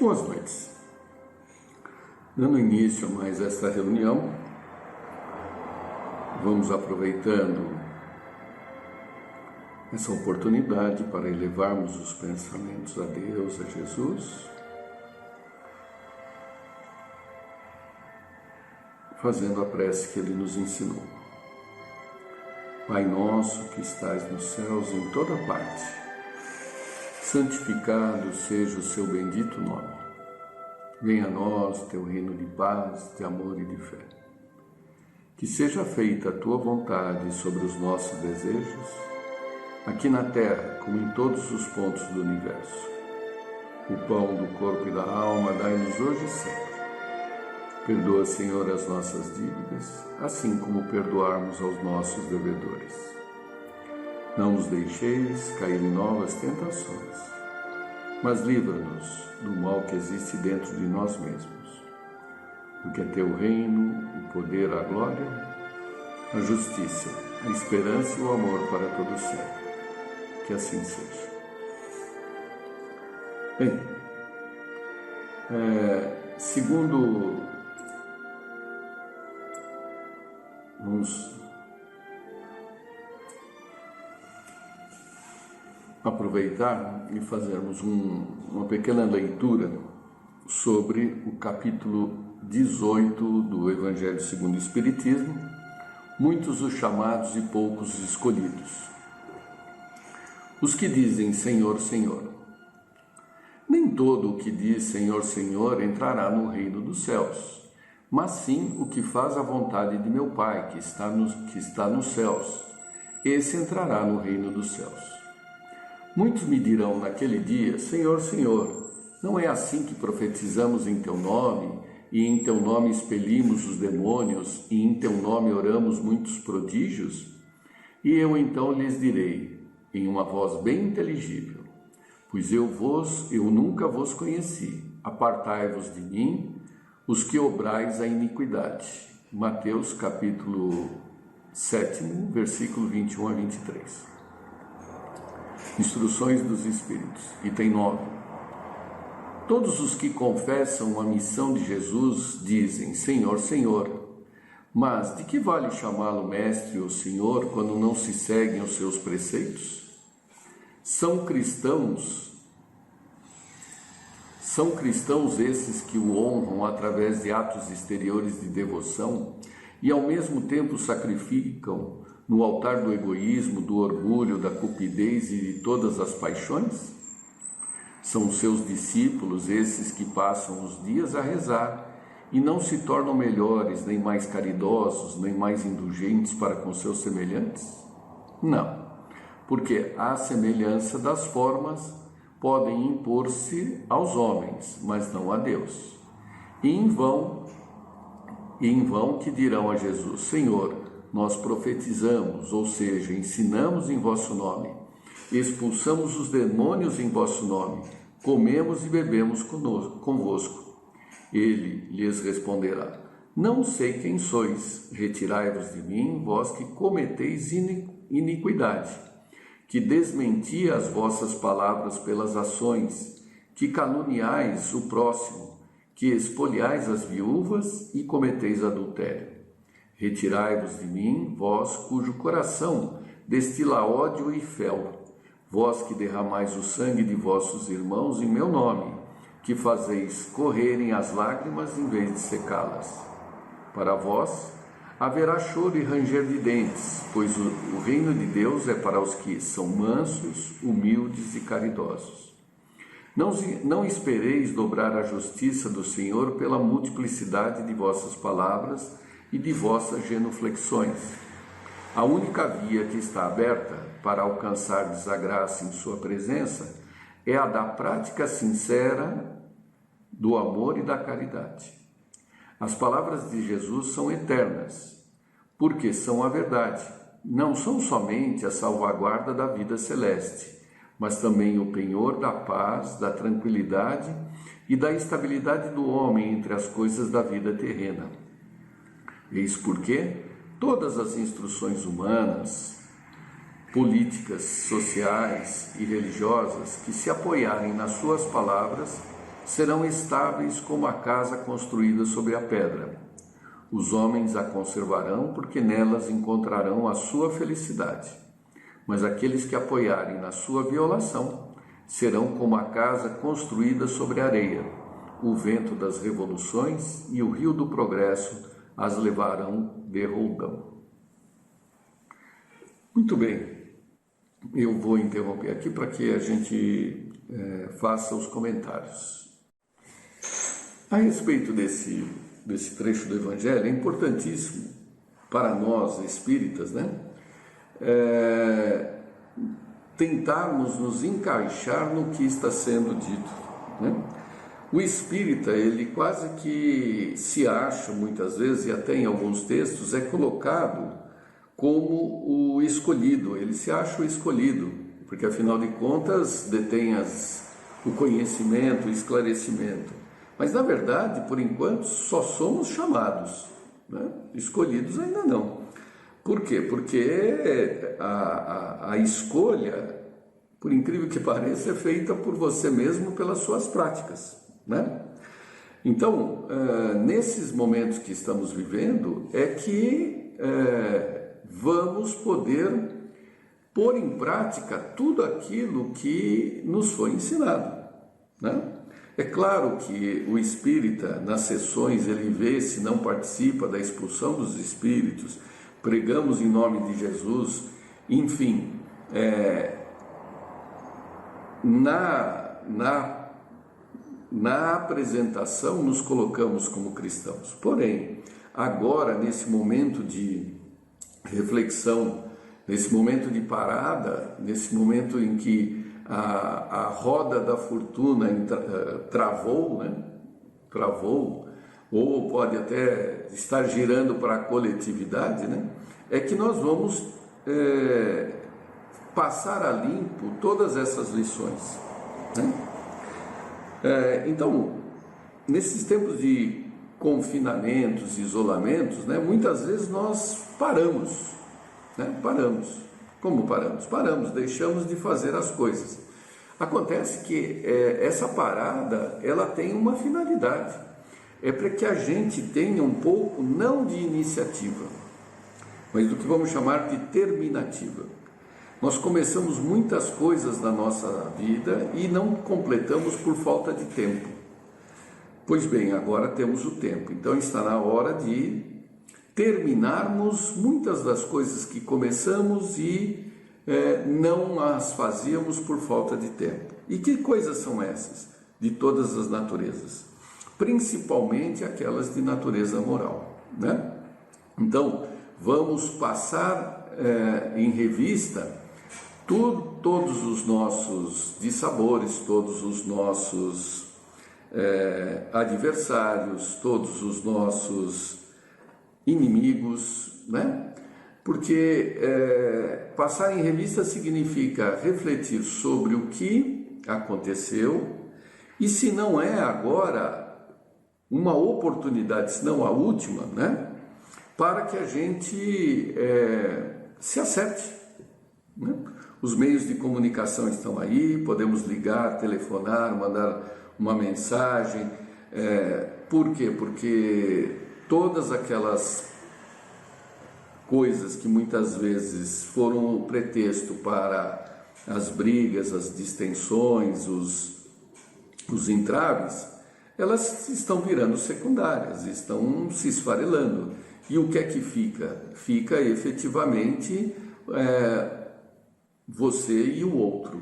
Boas noites. Dando início a mais esta reunião, vamos aproveitando essa oportunidade para elevarmos os pensamentos a Deus, a Jesus, fazendo a prece que Ele nos ensinou. Pai nosso que estais nos céus em toda parte, santificado seja o seu bendito nome. Venha a nós teu reino de paz, de amor e de fé. Que seja feita a tua vontade sobre os nossos desejos, aqui na terra como em todos os pontos do universo. O pão do corpo e da alma dai-nos hoje e sempre. Perdoa, Senhor, as nossas dívidas, assim como perdoarmos aos nossos devedores. Não nos deixeis cair em novas tentações, mas livra-nos do mal que existe dentro de nós mesmos. Porque é teu reino, o poder, a glória, a justiça, a esperança e o amor para todo sempre. Que assim seja. Bem, vamos aproveitar e fazermos uma pequena leitura sobre o capítulo 18 do Evangelho segundo o Espiritismo, muitos os chamados e poucos os escolhidos. Os que dizem Senhor, Senhor. Nem todo o que diz Senhor, Senhor entrará no reino dos céus, mas sim o que faz a vontade de meu Pai, que está nos céus. Esse entrará no reino dos céus. Muitos me dirão naquele dia, Senhor, Senhor, não é assim que profetizamos em teu nome, e em teu nome expelimos os demônios, e em teu nome oramos muitos prodígios? E eu então lhes direi, em uma voz bem inteligível, pois eu nunca vos conheci, apartai-vos de mim, os que obrais a iniquidade. Mateus capítulo 7, versículo 21 a 23. Instruções dos Espíritos, item 9. Todos os que confessam a missão de Jesus dizem, Senhor, Senhor. Mas de que vale chamá-lo Mestre ou Senhor quando não se seguem os seus preceitos? São cristãos esses que o honram através de atos exteriores de devoção e ao mesmo tempo sacrificam no altar do egoísmo, do orgulho, da cupidez e de todas as paixões? São seus discípulos esses que passam os dias a rezar e não se tornam melhores, nem mais caridosos, nem mais indulgentes para com seus semelhantes? Não, porque a semelhança das formas podem impor-se aos homens, mas não a Deus. E em vão que dirão a Jesus, Senhor, nós profetizamos, ou seja, ensinamos em vosso nome, expulsamos os demônios em vosso nome, comemos e bebemos convosco. Ele lhes responderá, não sei quem sois, retirai-vos de mim, vós que cometeis iniquidade, que desmenti as vossas palavras pelas ações, que caluniais o próximo, que espoliais as viúvas e cometeis adultério. Retirai-vos de mim, vós cujo coração destila ódio e fel, vós que derramais o sangue de vossos irmãos em meu nome, que fazeis correrem as lágrimas em vez de secá-las. Para vós haverá choro e ranger de dentes, pois o reino de Deus é para os que são mansos, humildes e caridosos. Não espereis dobrar a justiça do Senhor pela multiplicidade de vossas palavras e de vossas genuflexões. A única via que está aberta para alcançar a graça em sua presença é a da prática sincera do amor e da caridade. As palavras de Jesus são eternas, porque são a verdade. Não são somente a salvaguarda da vida celeste, mas também o penhor da paz, da tranquilidade e da estabilidade do homem entre as coisas da vida terrena. Eis porque todas as instruções humanas, políticas, sociais e religiosas que se apoiarem nas suas palavras serão estáveis como a casa construída sobre a pedra. Os homens a conservarão porque nelas encontrarão a sua felicidade. Mas aqueles que apoiarem na sua violação serão como a casa construída sobre areia. O vento das revoluções e o rio do progresso as levarão de roldão. Muito bem, eu vou interromper aqui para que a gente faça os comentários. A respeito desse trecho do Evangelho, é importantíssimo para nós espíritas, né? Tentarmos nos encaixar no que está sendo dito, né? O espírita, ele quase que se acha, muitas vezes, e até em alguns textos, é colocado como o escolhido. Ele se acha o escolhido, porque afinal de contas detém o conhecimento, o esclarecimento. Mas na verdade, por enquanto, só somos chamados, né? Escolhidos ainda não. Por quê? Porque a escolha, por incrível que pareça, é feita por você mesmo pelas suas práticas, né? Então, nesses momentos que estamos vivendo, é que vamos poder pôr em prática tudo aquilo que nos foi ensinado, né? É claro que o espírita, nas sessões, ele vê se não participa da expulsão dos espíritos, pregamos em nome de Jesus, enfim, na apresentação nos colocamos como cristãos. Porém, agora, nesse momento de reflexão, nesse momento de parada, nesse momento em que a roda da fortuna travou, né? Travou, ou pode até estar girando para a coletividade, né? É que nós vamos passar a limpo todas essas lições, né? Então, nesses tempos de confinamentos, isolamentos, né, muitas vezes nós paramos, né? Paramos. Como paramos? Paramos, deixamos de fazer as coisas. Acontece que essa parada, ela tem uma finalidade. É para que a gente tenha um pouco, não de iniciativa, mas do que vamos chamar de terminativa. Nós começamos muitas coisas na nossa vida e não completamos por falta de tempo. Pois bem, agora temos o tempo, então está na hora de terminarmos muitas das coisas que começamos e não as fazíamos por falta de tempo. E que coisas são essas? De todas as naturezas, principalmente aquelas de natureza moral, né? Então, vamos passar em revista todos os nossos dissabores, todos os nossos adversários, todos os nossos inimigos, né? Porque passar em revista significa refletir sobre o que aconteceu e, se não é agora, uma oportunidade, se não a última, né? Para que a gente se acerte, né? Os meios de comunicação estão aí, podemos ligar, telefonar, mandar uma mensagem. Por quê? Porque todas aquelas coisas que muitas vezes foram o pretexto para as brigas, as distensões, os entraves, elas estão virando secundárias, estão se esfarelando. E o que é que fica? Fica efetivamente você e o outro,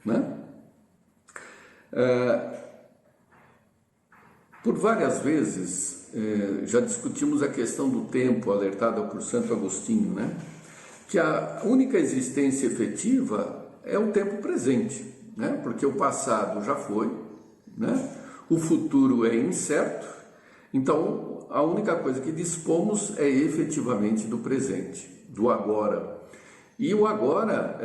né? Por várias vezes já discutimos a questão do tempo, alertada por Santo Agostinho, né? Que a única existência efetiva é o tempo presente, né? Porque o passado já foi, né? O futuro é incerto, então a única coisa que dispomos é efetivamente do presente, do agora. E o agora,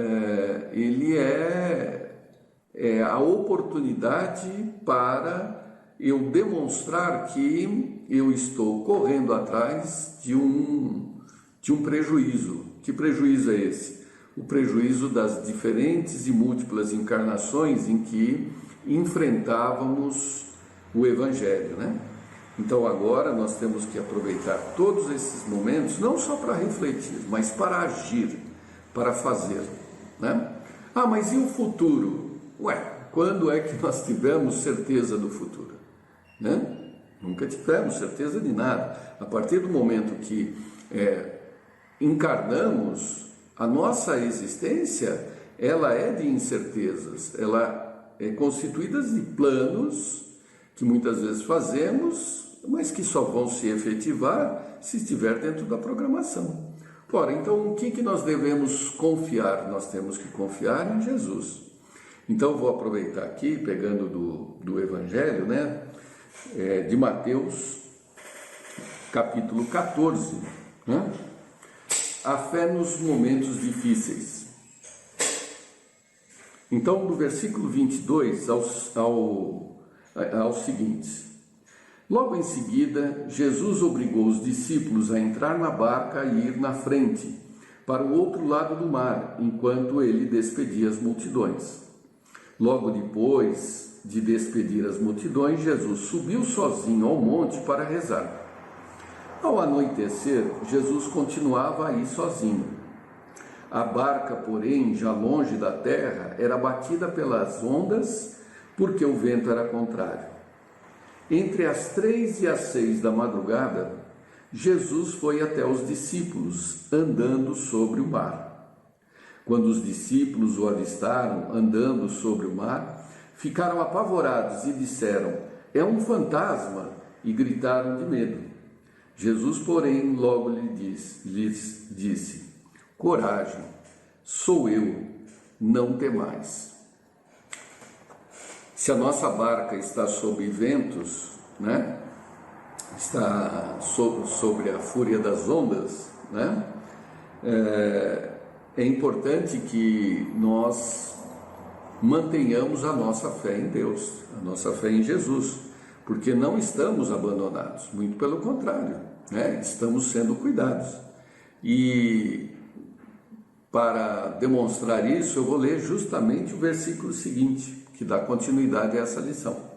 ele é a oportunidade para eu demonstrar que eu estou correndo atrás de um prejuízo. Que prejuízo é esse? O prejuízo das diferentes e múltiplas encarnações em que enfrentávamos o Evangelho, né? Então agora nós temos que aproveitar todos esses momentos, não só para refletir, mas para agir, para fazer, né? Ah, mas e o futuro? Ué, quando é que nós tivemos certeza do futuro, né? Nunca tivemos certeza de nada. A partir do momento que encarnamos, a nossa existência, ela é de incertezas, ela é constituída de planos que muitas vezes fazemos, mas que só vão se efetivar se estiver dentro da programação. Ora, então o que nós devemos confiar? Nós temos que confiar em Jesus. Então vou aproveitar aqui, pegando do Evangelho, né, de Mateus, capítulo 14, né? A fé nos momentos difíceis. Então, do versículo 22 ao seguinte: logo em seguida, Jesus obrigou os discípulos a entrar na barca e ir na frente, para o outro lado do mar, enquanto ele despedia as multidões. Logo depois de despedir as multidões, Jesus subiu sozinho ao monte para rezar. Ao anoitecer, Jesus continuava aí sozinho. A barca, porém, já longe da terra, era batida pelas ondas, porque o vento era contrário. Entre as 3 e as 6 da madrugada, Jesus foi até os discípulos, andando sobre o mar. Quando os discípulos o avistaram andando sobre o mar, ficaram apavorados e disseram: é um fantasma, e gritaram de medo. Jesus, porém, logo lhes disse: coragem, sou eu, não temais. Se a nossa barca está sob ventos, né? Está sobre a fúria das ondas, né? É importante que nós mantenhamos a nossa fé em Deus, a nossa fé em Jesus, porque não estamos abandonados, muito pelo contrário, né? Estamos sendo cuidados. E para demonstrar isso, eu vou ler justamente o versículo seguinte, que dá continuidade a essa lição.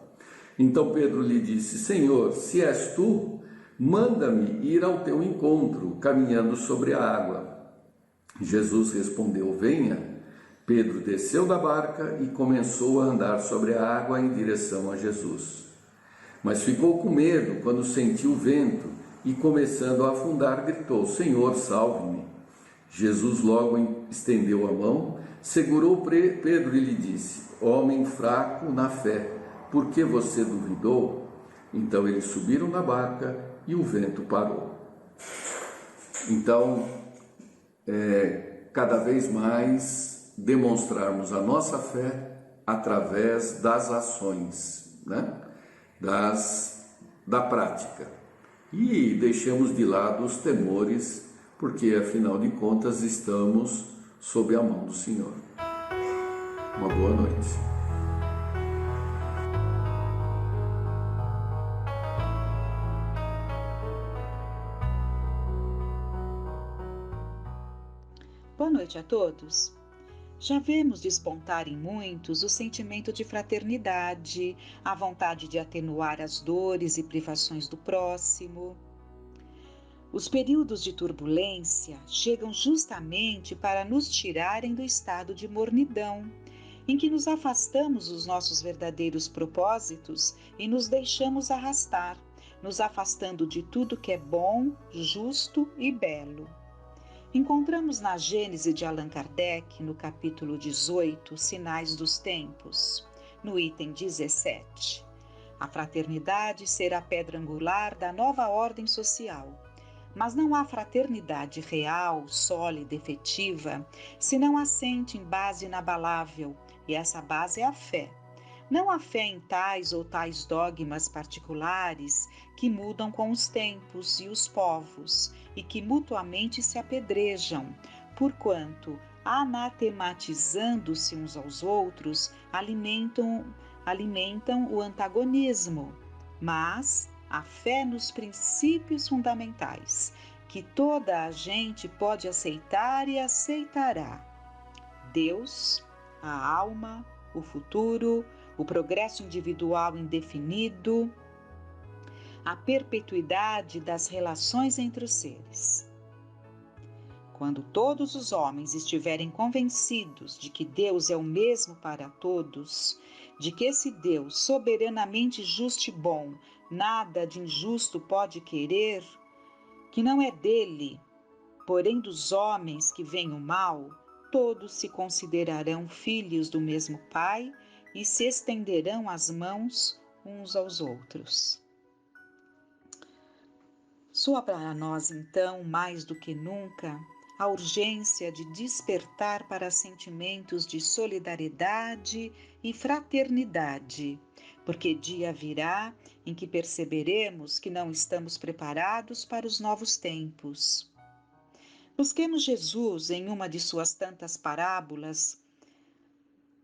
Então Pedro lhe disse: Senhor, se és tu, manda-me ir ao teu encontro, caminhando sobre a água. Jesus respondeu: venha. Pedro desceu da barca e começou a andar sobre a água em direção a Jesus. Mas ficou com medo quando sentiu o vento e, começando a afundar, gritou: Senhor, salve-me. Jesus logo estendeu a mão, segurou Pedro e lhe disse: homem fraco na fé, por que você duvidou? Então eles subiram na barca e o vento parou. Então, cada vez mais demonstrarmos a nossa fé através das ações, né? Da prática. E deixemos de lado os temores, porque afinal de contas estamos sob a mão do Senhor. Uma boa noite. Boa noite a todos. Já vemos despontar em muitos o sentimento de fraternidade, a vontade de atenuar as dores e privações do próximo. Os períodos de turbulência chegam justamente para nos tirarem do estado de mornidão, em que nos afastamos dos nossos verdadeiros propósitos e nos deixamos arrastar, nos afastando de tudo que é bom, justo e belo. Encontramos na Gênese de Allan Kardec, no capítulo 18, Sinais dos Tempos, no item 17. A fraternidade será a pedra angular da nova ordem social. Mas não há fraternidade real, sólida, efetiva, se não assente em base inabalável, e essa base é a fé. Não a fé em tais ou tais dogmas particulares que mudam com os tempos e os povos e que mutuamente se apedrejam, porquanto, anatematizando-se uns aos outros, alimentam o antagonismo, mas a fé nos princípios fundamentais, que toda a gente pode aceitar e aceitará. Deus, a alma, o futuro, o progresso individual indefinido, a perpetuidade das relações entre os seres. Quando todos os homens estiverem convencidos de que Deus é o mesmo para todos, de que esse Deus soberanamente justo e bom, nada de injusto pode querer, que não é dele, porém dos homens que vem o mal, todos se considerarão filhos do mesmo Pai e se estenderão as mãos uns aos outros. Soa para nós, então, mais do que nunca, a urgência de despertar para sentimentos de solidariedade e fraternidade, porque dia virá em que perceberemos que não estamos preparados para os novos tempos. Busquemos Jesus em uma de suas tantas parábolas,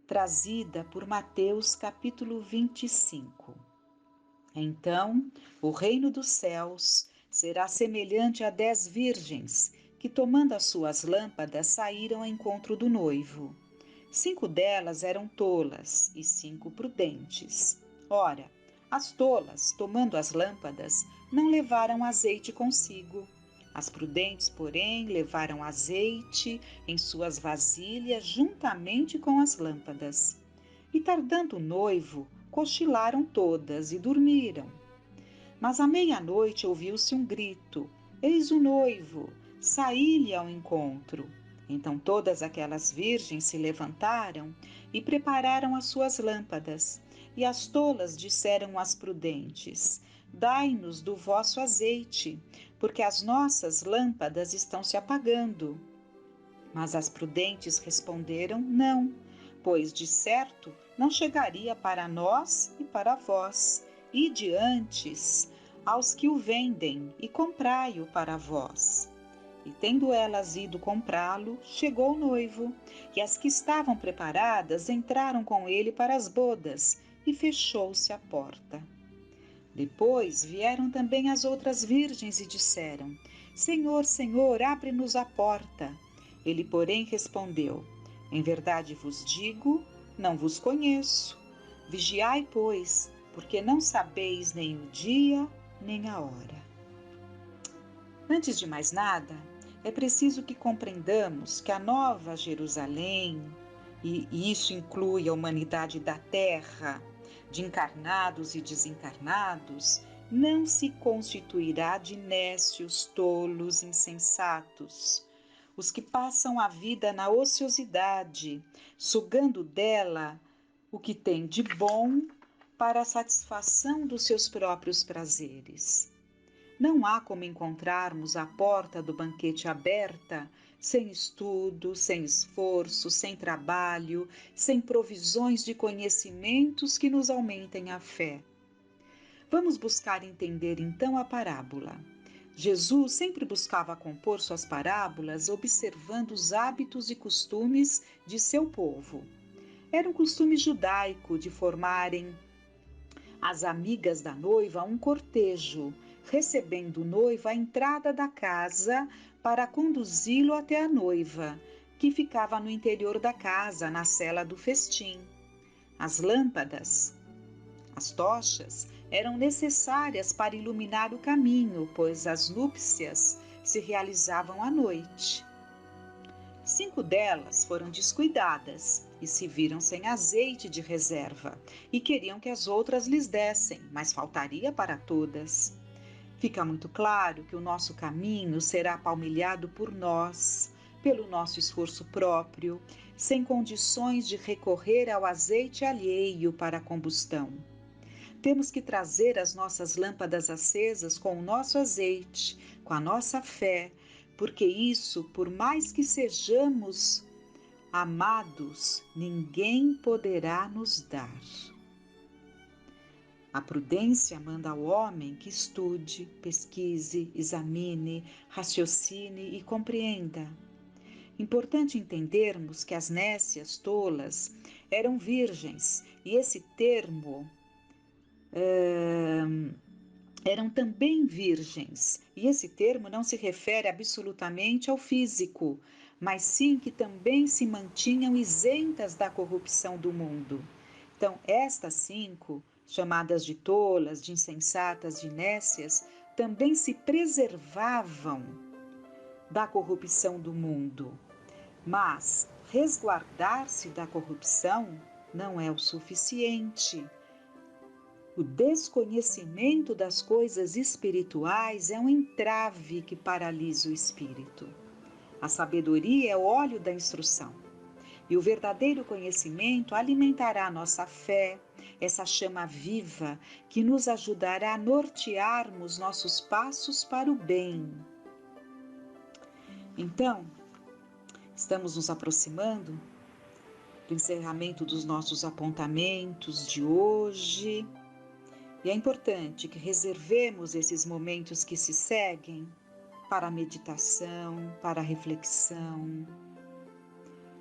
trazida por Mateus capítulo 25. Então, o reino dos céus será semelhante a 10 virgens que, tomando as suas lâmpadas, saíram ao encontro do noivo. 5 delas eram tolas e 5 prudentes. Ora, as tolas, tomando as lâmpadas, não levaram azeite consigo. As prudentes, porém, levaram azeite em suas vasilhas juntamente com as lâmpadas. E tardando o noivo, cochilaram todas e dormiram. Mas à meia-noite ouviu-se um grito: Eis o noivo, saí-lhe ao encontro. Então todas aquelas virgens se levantaram e prepararam as suas lâmpadas. E as tolas disseram às prudentes: Dai-nos do vosso azeite, porque as nossas lâmpadas estão se apagando. Mas as prudentes responderam: Não, pois de certo não chegaria para nós e para vós. Ide antes aos que o vendem e comprai-o para vós. E tendo elas ido comprá-lo, chegou o noivo, e as que estavam preparadas entraram com ele para as bodas, e fechou-se a porta. Depois vieram também as outras virgens e disseram: Senhor, Senhor, abre-nos a porta. Ele, porém, respondeu: Em verdade vos digo, não vos conheço. Vigiai, pois, porque não sabeis nem o dia, nem a hora. Antes de mais nada, é preciso que compreendamos que a Nova Jerusalém, e isso inclui a humanidade da Terra, de encarnados e desencarnados, não se constituirá de nécios, tolos, insensatos, os que passam a vida na ociosidade, sugando dela o que tem de bom para a satisfação dos seus próprios prazeres. Não há como encontrarmos a porta do banquete aberta, sem estudo, sem esforço, sem trabalho, sem provisões de conhecimentos que nos aumentem a fé. Vamos buscar entender então a parábola. Jesus sempre buscava compor suas parábolas observando os hábitos e costumes de seu povo. Era um costume judaico de formarem as amigas da noiva um cortejo, recebendo o noivo à entrada da casa para conduzi-lo até a noiva, que ficava no interior da casa, na cela do festim. As lâmpadas, as tochas, eram necessárias para iluminar o caminho, pois as núpcias se realizavam à noite. 5 delas foram descuidadas e se viram sem azeite de reserva e queriam que as outras lhes dessem, mas faltaria para todas. Fica muito claro que o nosso caminho será palmilhado por nós, pelo nosso esforço próprio, sem condições de recorrer ao azeite alheio para a combustão. Temos que trazer as nossas lâmpadas acesas com o nosso azeite, com a nossa fé, porque isso, por mais que sejamos amados, ninguém poderá nos dar. A prudência manda ao homem que estude, pesquise, examine, raciocine e compreenda. Importante entendermos que as nécias tolas eram virgens, e esse termo eram também virgens, e esse termo não se refere absolutamente ao físico, mas sim que também se mantinham isentas da corrupção do mundo. Então, estas 5, chamadas de tolas, de insensatas, de nécias, também se preservavam da corrupção do mundo. Mas resguardar-se da corrupção não é o suficiente. O desconhecimento das coisas espirituais é um entrave que paralisa o espírito. A sabedoria é o óleo da instrução. E o verdadeiro conhecimento alimentará a nossa fé, essa chama viva que nos ajudará a nortearmos nossos passos para o bem. Então, estamos nos aproximando do encerramento dos nossos apontamentos de hoje. E é importante que reservemos esses momentos que se seguem para a meditação, para a reflexão,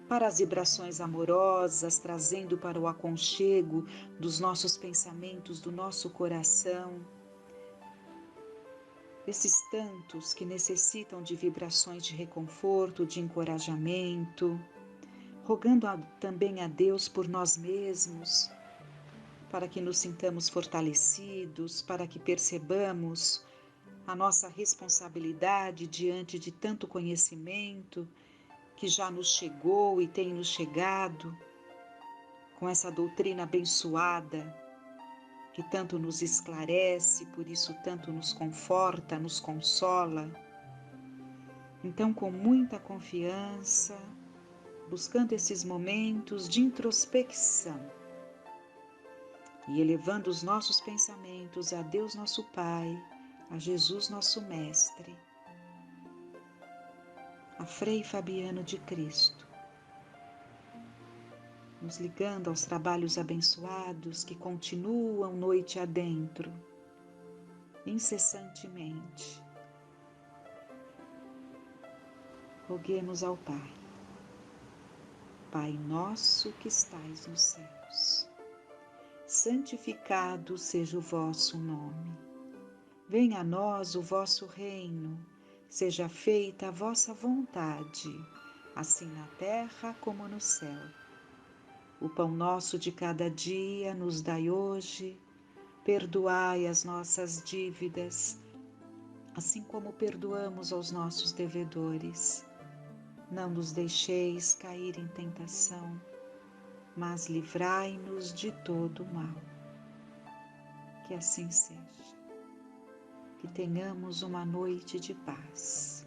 para as vibrações amorosas, trazendo para o aconchego dos nossos pensamentos, do nosso coração, esses tantos que necessitam de vibrações de reconforto, de encorajamento, rogando também a Deus por nós mesmos, para que nos sintamos fortalecidos, para que percebamos a nossa responsabilidade diante de tanto conhecimento que já nos chegou e tem nos chegado, com essa doutrina abençoada, que tanto nos esclarece, por isso tanto nos conforta, nos consola. Então, com muita confiança, buscando esses momentos de introspecção e elevando os nossos pensamentos a Deus nosso Pai, a Jesus nosso Mestre, a Frei Fabiano de Cristo, nos ligando aos trabalhos abençoados que continuam noite adentro, incessantemente. Roguemos ao Pai. Pai nosso que estais nos céus, santificado seja o vosso nome. Venha a nós o vosso reino, seja feita a vossa vontade, assim na terra como no céu. O pão nosso de cada dia nos dai hoje, perdoai as nossas dívidas, assim como perdoamos aos nossos devedores. Não nos deixeis cair em tentação, mas livrai-nos de todo o mal. Que assim seja. Que tenhamos uma noite de paz.